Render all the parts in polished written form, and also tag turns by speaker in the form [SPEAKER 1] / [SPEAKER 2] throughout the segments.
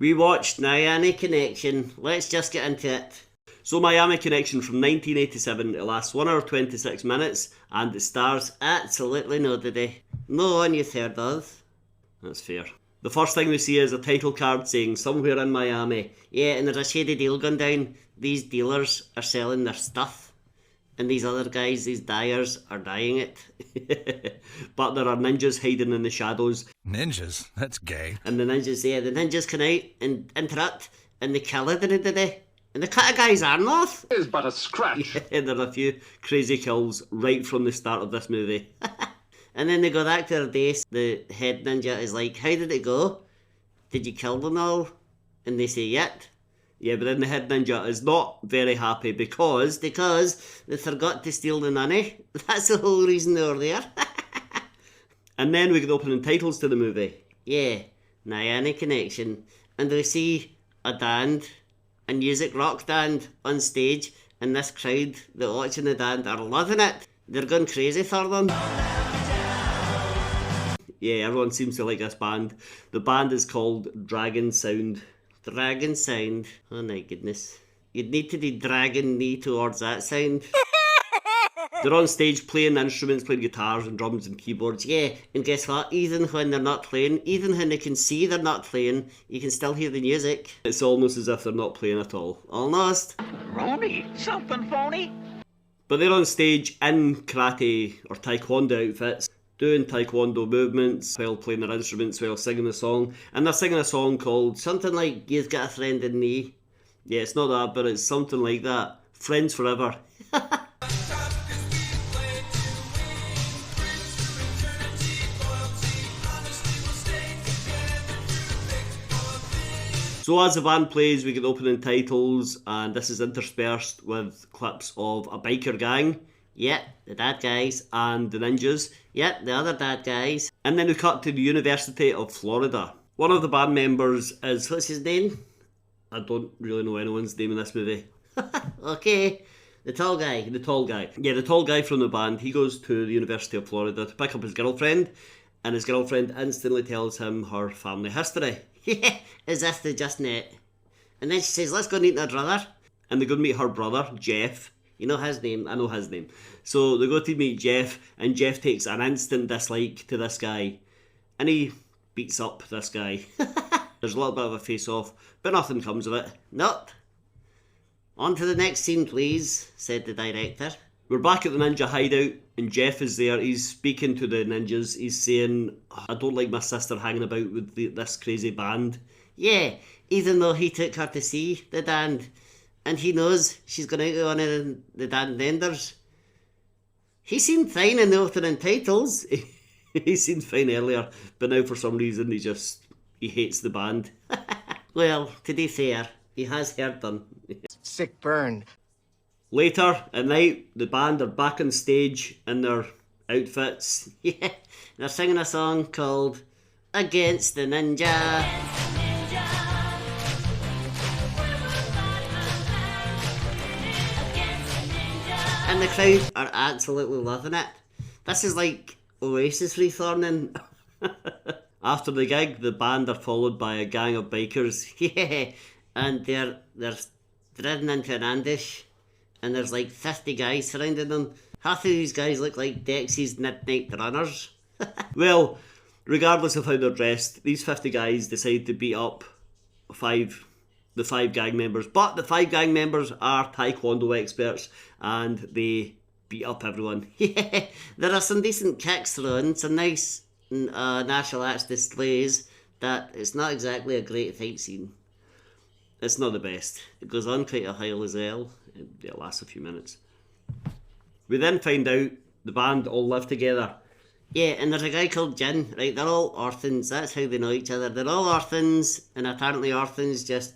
[SPEAKER 1] We watched Miami Connection. Let's just get into it. So Miami Connection from 1987, it lasts 1 hour 26 minutes and it stars absolutely nobody. No one you've heard of. That's fair. The first thing we see is a title card saying somewhere in Miami. Yeah, and there's a shady deal going down. These dealers are selling their stuff and these other guys, these dyers, are dyeing it. But there are ninjas hiding in the shadows.
[SPEAKER 2] Ninjas? That's gay.
[SPEAKER 1] And the ninjas come out and interrupt and they kill everybody. And they cut a guy's arm off.
[SPEAKER 3] It is but a scratch.
[SPEAKER 1] Yeah, there are a few crazy kills right from the start of this movie. And then they go back to their base. The head ninja is like, how did it go? Did you kill them all? And they say, yet. Yeah, but then the head ninja is not very happy because they forgot to steal the money. That's the whole reason they were there. And then we get the opening titles to the movie. Yeah, Miami Connection. And we see a band, a music rock band on stage, and this crowd that watching the band are loving it. They're going crazy for them. Yeah, everyone seems to like this band. The band is called Dragon Sound. Dragon Sound. Oh my goodness. You'd need to be dragging me towards that sound. They're on stage playing instruments, playing guitars and drums and keyboards. Yeah, and guess what? Even when they're not playing, even when they can see they're not playing, you can still hear the music. It's almost as if they're not playing at all. Almost.
[SPEAKER 4] Ronnie, something phony.
[SPEAKER 1] But they're on stage in karate or Taekwondo outfits, doing Taekwondo movements while playing their instruments, while singing a song. And they're singing a song called something like You've Got a Friend in Me. Yeah, it's not that, but it's something like that. Friends Forever. So as the band plays, we get the opening titles, and this is interspersed with clips of a biker gang. Yep, the bad guys, and the ninjas. Yep, the other bad guys. And then we cut to the University of Florida. One of the band members is, what's his name? I don't really know anyone's name in this movie. Okay, the tall guy. Yeah, the tall guy from the band, he goes to the University of Florida to pick up his girlfriend, and his girlfriend instantly tells him her family history. Yeah, as if they just met. And then she says, let's go meet her brother. And they go to meet her brother, Jeff. You know his name? I know his name. So they go to meet Jeff, and Jeff takes an instant dislike to this guy. And he beats up this guy. There's a little bit of a face-off, but nothing comes of it. Nope. On to the next scene, please, said the director. We're back at the ninja hideout, and Jeff is there. He's speaking to the ninjas. He's saying, I don't like my sister hanging about with this crazy band. Yeah, even though he took her to see the band, and he knows she's going to go on in the band vendors. He seemed fine in the opening titles. He seemed fine earlier, but now for some reason he hates the band. Well, to be fair, he has heard them.
[SPEAKER 5] Sick burn.
[SPEAKER 1] Later at night, the band are back on stage in their outfits. Yeah, they're singing a song called Against the Ninja. And the crowd are absolutely loving it. This is like Oasis reforming. After the gig, the band are followed by a gang of bikers. Yeah, and they're driven into an ambush. And there's like 50 guys surrounding them. Half of these guys look like Dexy's Midnight Runners. Well, regardless of how they're dressed, these 50 guys decide to beat up the five gang members. But the 5 gang members are Taekwondo experts, and they beat up everyone. Yeah, there are some decent kicks thrown, some nice martial arts displays, that it's not exactly a great fight scene. It's not the best. It goes on quite a while as well. It lasts a few minutes. We then find out the band all live together. Yeah, and there's a guy called Jin, right? They're all orphans. That's how they know each other. They're all orphans, and apparently orphans just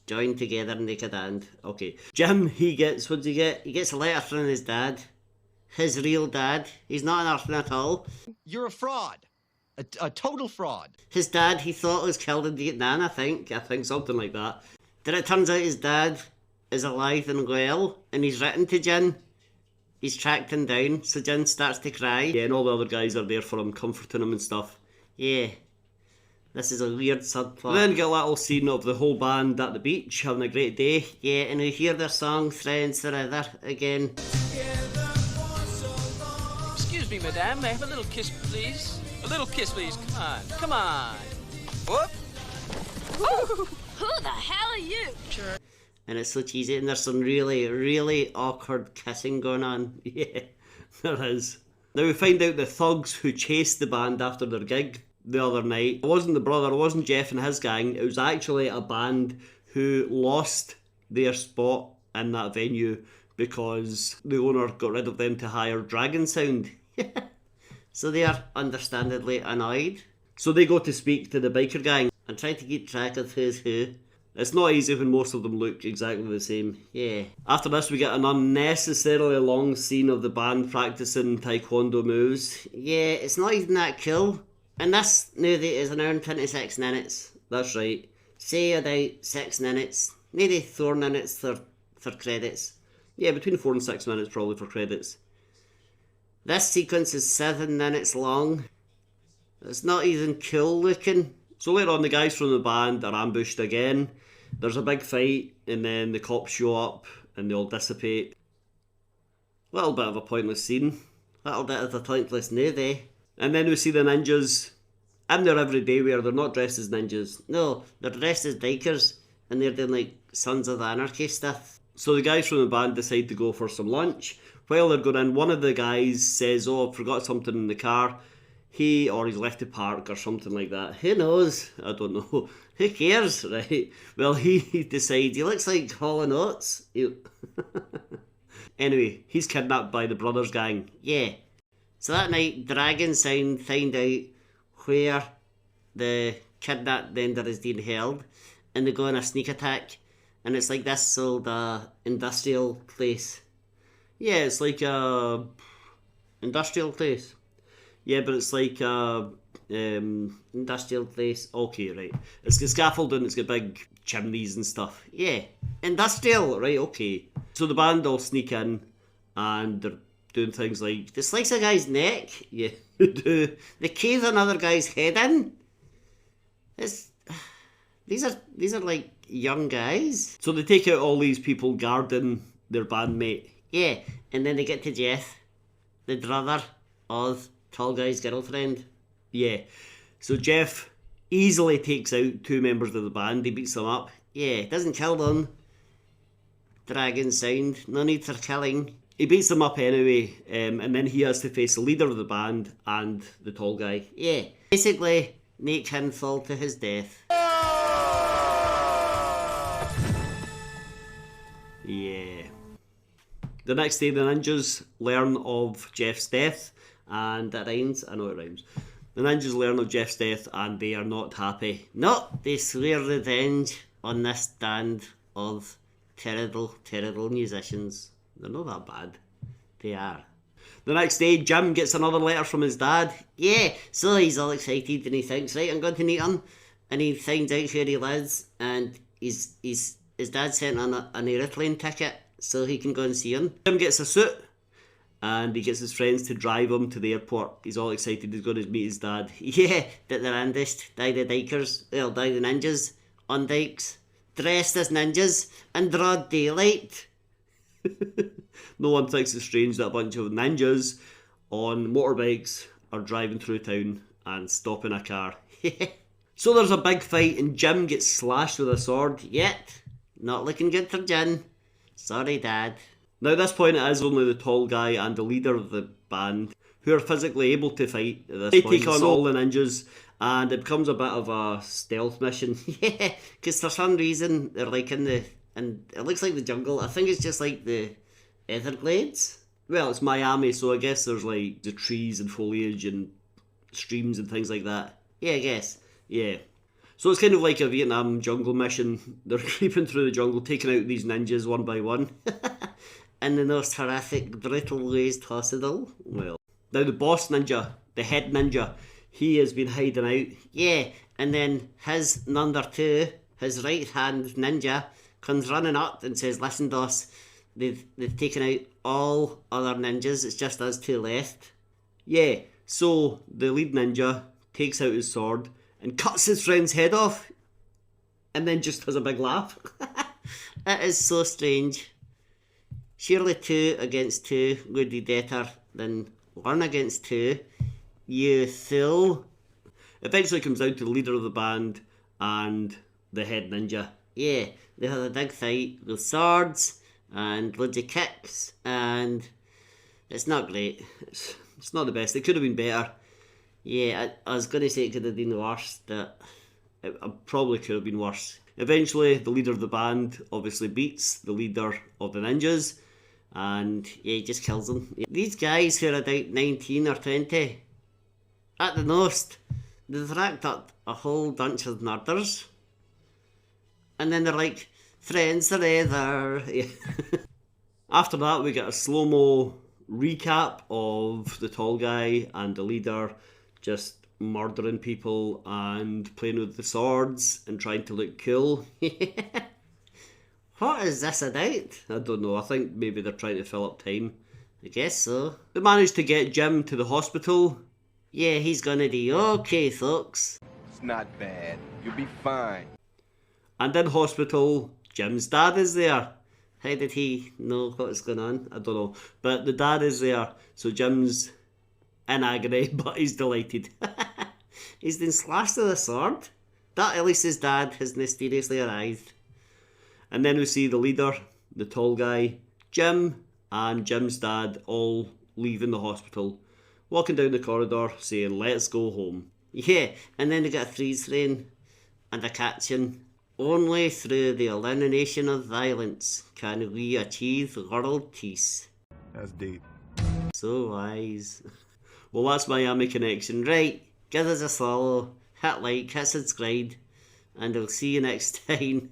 [SPEAKER 1] join together and make a band. Okay. Jim, he gets, what does he get? He gets a letter from his dad. His real dad. He's not an orphan at all.
[SPEAKER 5] You're a fraud. A total fraud.
[SPEAKER 1] His dad, he thought was killed in Vietnam, I think something like that. Then it turns out his dad is alive and well, and he's written to Jin. He's tracked him down, so Jin starts to cry. Yeah, and all the other guys are there for him, comforting him and stuff. Yeah. This is a weird subplot. Then get a little scene of the whole band at the beach having a great day. Yeah, and we hear their song Friends Forever again.
[SPEAKER 3] Excuse me, madame. May I have a little kiss, please? A little kiss, please. Come on. Come on. Whoop.
[SPEAKER 6] Who the hell are you?
[SPEAKER 3] Sure.
[SPEAKER 1] And it's so cheesy, and there's some really, really awkward kissing going on. Yeah, there is. Now we find out the thugs who chased the band after their gig the other night, it wasn't the brother, it wasn't Jeff and his gang, it was actually a band who lost their spot in that venue because the owner got rid of them to hire Dragon Sound. So they are understandably annoyed. So they go to speak to the biker gang and try to keep track of who's who. It's not easy when most of them look exactly the same. Yeah. After this we get an unnecessarily long scene of the band practicing Taekwondo moves. Yeah, it's not even that cool. And this movie is an hour and 26 minutes. That's right. Say about 6 minutes. Maybe 4 minutes for credits. Yeah, between 4 and 6 minutes probably for credits. This sequence is 7 minutes long. It's not even cool looking. So later on the guys from the band are ambushed again. There's a big fight and then the cops show up and they all dissipate. Little bit of a pointless scene. Little bit of a pointless movie. And then we see the ninjas in their everyday wear. They're not dressed as ninjas. No, they're dressed as bikers and they're doing like Sons of Anarchy stuff. So the guys from the band decide to go for some lunch. While they're going in, one of the guys says, "Oh, I forgot something in the car." He's left it park or something like that. Who knows? I don't know. Who cares, right? Well, he decides he looks like Hall & Oates. Anyway, he's kidnapped by the Brothers gang. Yeah. So that night, Dragon Sound find out where the kidnapped vendor is being held, and they go on a sneak attack, and it's like this old industrial place. Yeah, it's like a industrial place. Yeah, but it's like a industrial place. Okay, right. It's got scaffolding, it's got big chimneys and stuff. Yeah, industrial, right, okay. So the band all sneak in, and they're doing things like they slice a guy's neck. Yeah, they do. They cave another guy's head in. These are like young guys. So they take out all these people guarding their bandmate. Yeah, and then they get to Jeff, the brother of tall guy's girlfriend. Yeah, so Jeff easily takes out 2 members of the band. He beats them up. Yeah, doesn't kill them. Dragon Sound, no need for killing. He beats them up anyway, and then he has to face the leader of the band and the tall guy. Yeah, basically make him fall to his death. Yeah. The next day the ninjas learn of Jeff's death, and that rhymes. I know it rhymes. The ninjas learn of Jeff's death and they are not happy. No, they swear revenge on this band of terrible, terrible musicians. They're not that bad. They are. The next day, Jim gets another letter from his dad. Yeah, so he's all excited and he thinks, right, I'm going to meet him. And he finds out where he lives, and his dad sent an aeroplane ticket so he can go and see him. Jim gets a suit and he gets his friends to drive him to the airport. He's all excited, he's going to meet his dad. Yeah, that they're ambushed by the ninjas on dikes, dressed as ninjas in broad daylight. No one thinks it's strange that a bunch of ninjas on motorbikes are driving through town and stopping a car. So there's a big fight and Jim gets slashed with a sword. Yet, not looking good for Jim. Sorry, Dad. Now at this point it is only the tall guy and the leader of the band who are physically able to fight at this point. They take on all the ninjas and it becomes a bit of a stealth mission. Yeah, because for some reason they're like and it looks like the jungle. I think it's just like the Everglades. Well, it's Miami, so I guess there's like the trees and foliage and streams and things like that. Yeah, I guess. Yeah. So it's kind of like a Vietnam jungle mission. They're creeping through the jungle, taking out these ninjas one by one. In the most horrific, brutal ways possible. Well, now the boss ninja, the head ninja, he has been hiding out. Yeah, and then his number 2, his right hand ninja, comes running up and says, "Listen, boss, they've taken out all other ninjas, it's just us 2 left." Yeah, so the lead ninja takes out his sword and cuts his friend's head off and then just has a big laugh. It is so strange. Surely 2 against 2 would be better than 1 against 2. You fool. Eventually comes down to the leader of the band and the head ninja. Yeah, they had a big fight with swords and loads of kicks, and it's not great. It's not the best. It could have been better. Yeah, I was going to say it could have been worse, but it probably could have been worse. Eventually, the leader of the band obviously beats the leader of the ninjas, and yeah, he just kills them. These guys who are about 19 or 20, at the most, they've racked up a whole bunch of murders. And then they're like, friends forever. Yeah. After that, we get a slow-mo recap of the tall guy and the leader just murdering people and playing with the swords and trying to look cool. What is this about? I don't know. I think maybe they're trying to fill up time. I guess so. They managed to get Jim to the hospital. Yeah, he's gonna be okay, folks.
[SPEAKER 6] It's not bad. You'll be fine.
[SPEAKER 1] And in hospital, Jim's dad is there. How did he know what's going on? I don't know. But the dad is there. So Jim's in agony, but he's delighted. He's been slashed with a sword. That at least his dad has mysteriously arrived. And then we see the leader, the tall guy, Jim, and Jim's dad all leaving the hospital, walking down the corridor saying, let's go home. Yeah, and then they get a freeze frame and a caption. Only through the elimination of violence can we achieve world peace.
[SPEAKER 2] That's deep.
[SPEAKER 1] So wise. Well, that's Miami Connection. Right, give us a follow, hit like, hit subscribe, and I'll see you next time.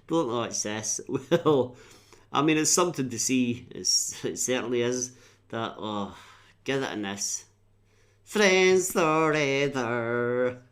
[SPEAKER 1] Don't watch this. Well, I mean, it's something to see. It certainly is. That, oh, get it in this. Friends forever.